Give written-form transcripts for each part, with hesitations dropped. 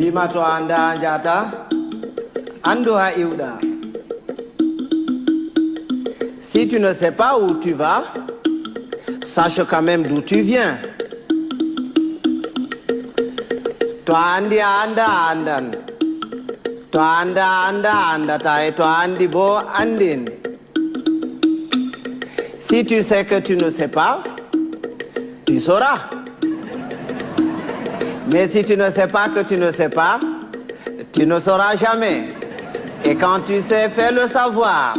Bima to anda anjata ando ha iuda. Si tu ne sais pas où tu vas, sache quand même d'où tu viens. To andi anda andan. To anda andata et to andi bo andin. Si tu sais que tu ne sais pas, tu sauras. Mais si tu ne sais pas que tu ne sais pas, tu ne sauras jamais. Et quand tu sais, fais le savoir.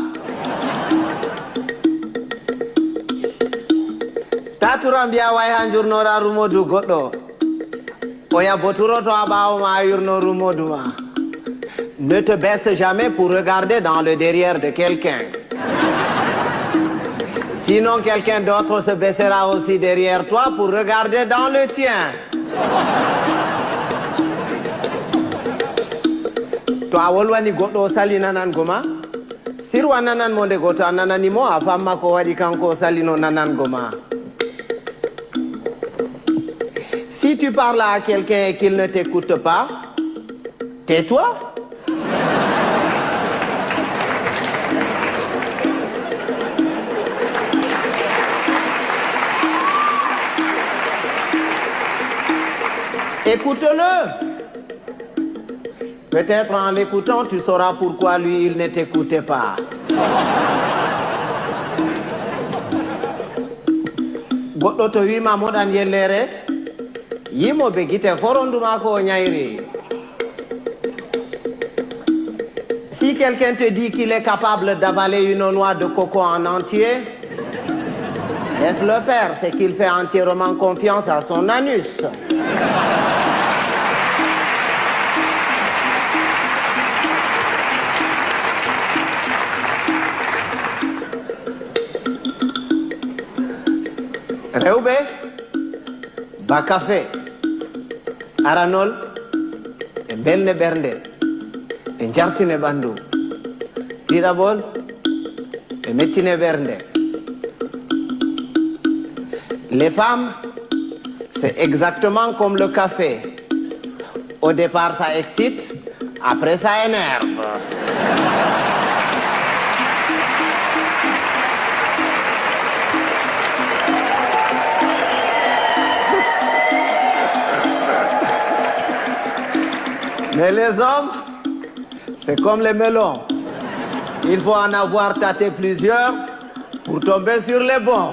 Taturambia way hanjurnora rumodu goddo. Oya boturo to abawo ma yurno rumodu ma. Ne te baisse jamais pour regarder dans le derrière de quelqu'un. Sinon quelqu'un d'autre se baissera aussi derrière toi pour regarder dans le tien. To a wolwani goɗɗo sali nanan goma sirwa nanan mo nde goto a nananimo a famma ko waɗi kanko salino nanan goma. Si tu parles à quelqu'un et qu'il ne t'écoute pas, tais-toi. Écoute-le. Peut-être en l'écoutant, tu sauras pourquoi lui, il ne t'écoutait pas. Goɗɗo to wima moɗan yellere, yimoɓe guite foronduma ko ñayri. Si quelqu'un te dit qu'il est capable d'avaler une noix de coco en entier, laisse-le faire, c'est qu'il fait entièrement confiance à son anus. Rewɓe ba café aranol e belne ɓernde e jartine ɓandu ɗiɗaɓol e mettine ɓernde. Les femmes, c'est exactement comme le café. Au départ ça excite, après ça énerve. Mais les hommes, c'est comme les melons. Il faut en avoir tâté plusieurs pour tomber sur les bons.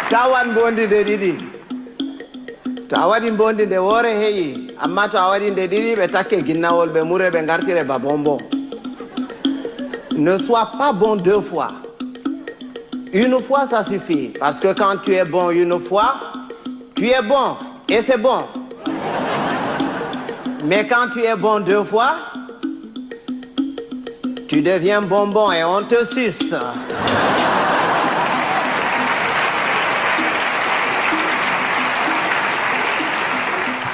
Tawan bondi de didi. To a waɗi bondi de wore heyi, amma to a waɗi de didi ɓe takke ginnawol ɓe mure ɓe gartire ba bonbon. Ne sois pas bon deux fois. Une fois, ça suffit. Parce que quand tu es bon une fois, tu es bon. Et c'est bon. Mais quand tu es bon deux fois, tu deviens bonbon et on te suce.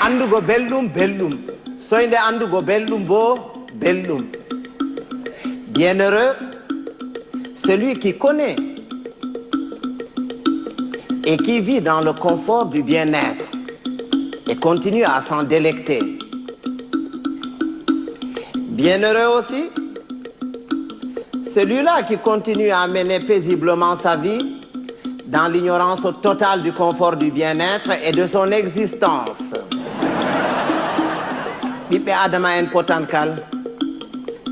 Andugo bellum, bellum. Soinde andugo bellum bo, bellum. Bienheureux, celui qui connaît et qui vit dans le confort du bien-être et continue à s'en délecter. Bienheureux aussi, celui-là qui continue à mener paisiblement sa vie dans l'ignorance totale du confort du bien-être et de son existence. Ɓiɓɓe adama en potankal,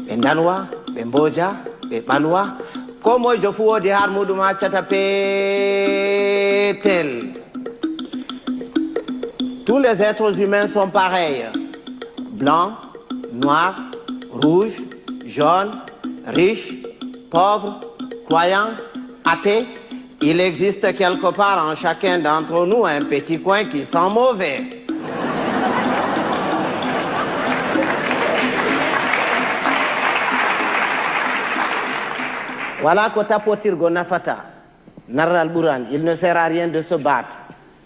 ɓe dalwa, ɓe mboja, ɓe ɓalwa, ko mojo fu wodi har muɗum accata petel. Tous les êtres humains sont pareils. Blancs, noirs, rouges, jaunes, riches, pauvres, croyants, athées. Il existe quelque part en chacun d'entre nous un petit coin qui sent mauvais. Voilà ko tapotirgo nafata narral ɓuran. Il ne sert à rien de se battre.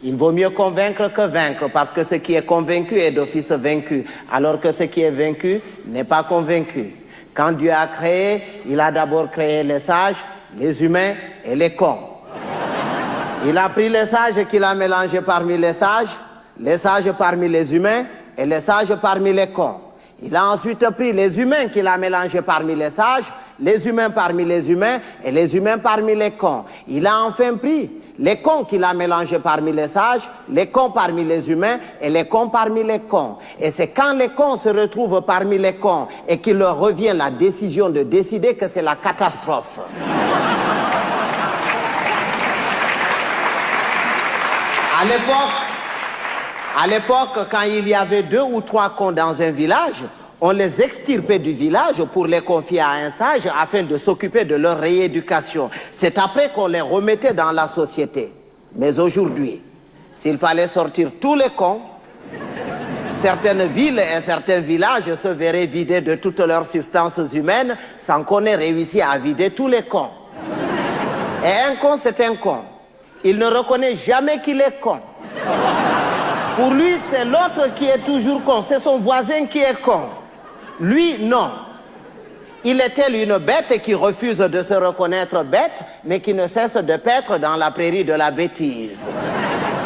Il vaut mieux convaincre que vaincre, parce que ce qui est convaincu est d'office vaincu, alors que ce qui est vaincu n'est pas convaincu. Quand Dieu a créé, il a d'abord créé les sages, les humains et les cons. Il a pris les sages qu'il a mélangés parmi les sages parmi les humains et les sages parmi les cons. Il a ensuite pris les humains qu'il a mélangés parmi les humains parmi les humains et les humains parmi les cons. Il a enfin pris les cons qu'il a mélangés parmi les cons parmi les humains et les cons parmi les cons. Et c'est quand les cons se retrouvent parmi les cons et qu'il leur revient la décision de décider que c'est la catastrophe. À l'époque, quand il y avait 2 ou 3 cons dans un village, on les extirpait du village pour les confier à un sage afin de s'occuper de leur rééducation. C'est après qu'on les remettait dans la société. Mais aujourd'hui, s'il fallait sortir tous les cons, certaines villes et certains villages se verraient vidés de toutes leurs substances humaines sans qu'on ait réussi à vider tous les cons. Et un con, c'est un con. Il ne reconnaît jamais qu'il est con. Pour lui, c'est l'autre qui est toujours con. C'est son voisin qui est con. Lui, non. Il est tel une bête qui refuse de se reconnaître bête, mais qui ne cesse de paître dans la prairie de la bêtise.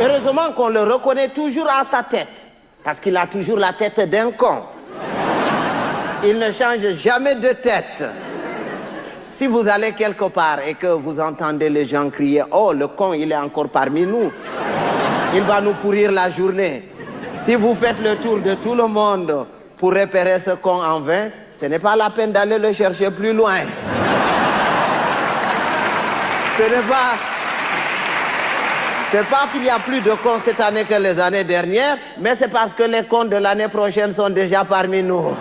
Heureusement qu'on le reconnaît toujours à sa tête, parce qu'il a toujours la tête d'un con. Il ne change jamais de tête. Si vous allez quelque part et que vous entendez les gens crier « Oh, le con, il est encore parmi nous », il va nous pourrir la journée. Si vous faites le tour de tout le monde pour repérer ce con en vain, ce n'est pas la peine d'aller le chercher plus loin. C'est pas qu'il y a plus de cons cette année que les années dernières, mais c'est parce que les cons de l'année prochaine sont déjà parmi nous.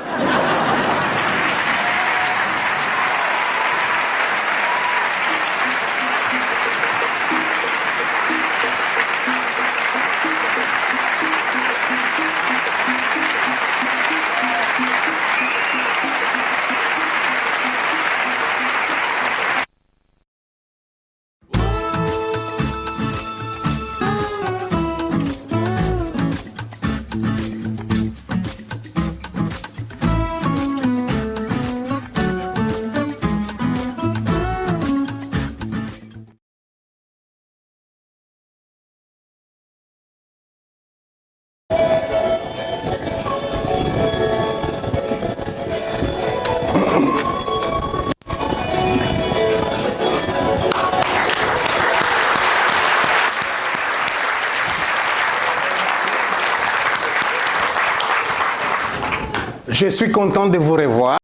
Je suis content de vous revoir.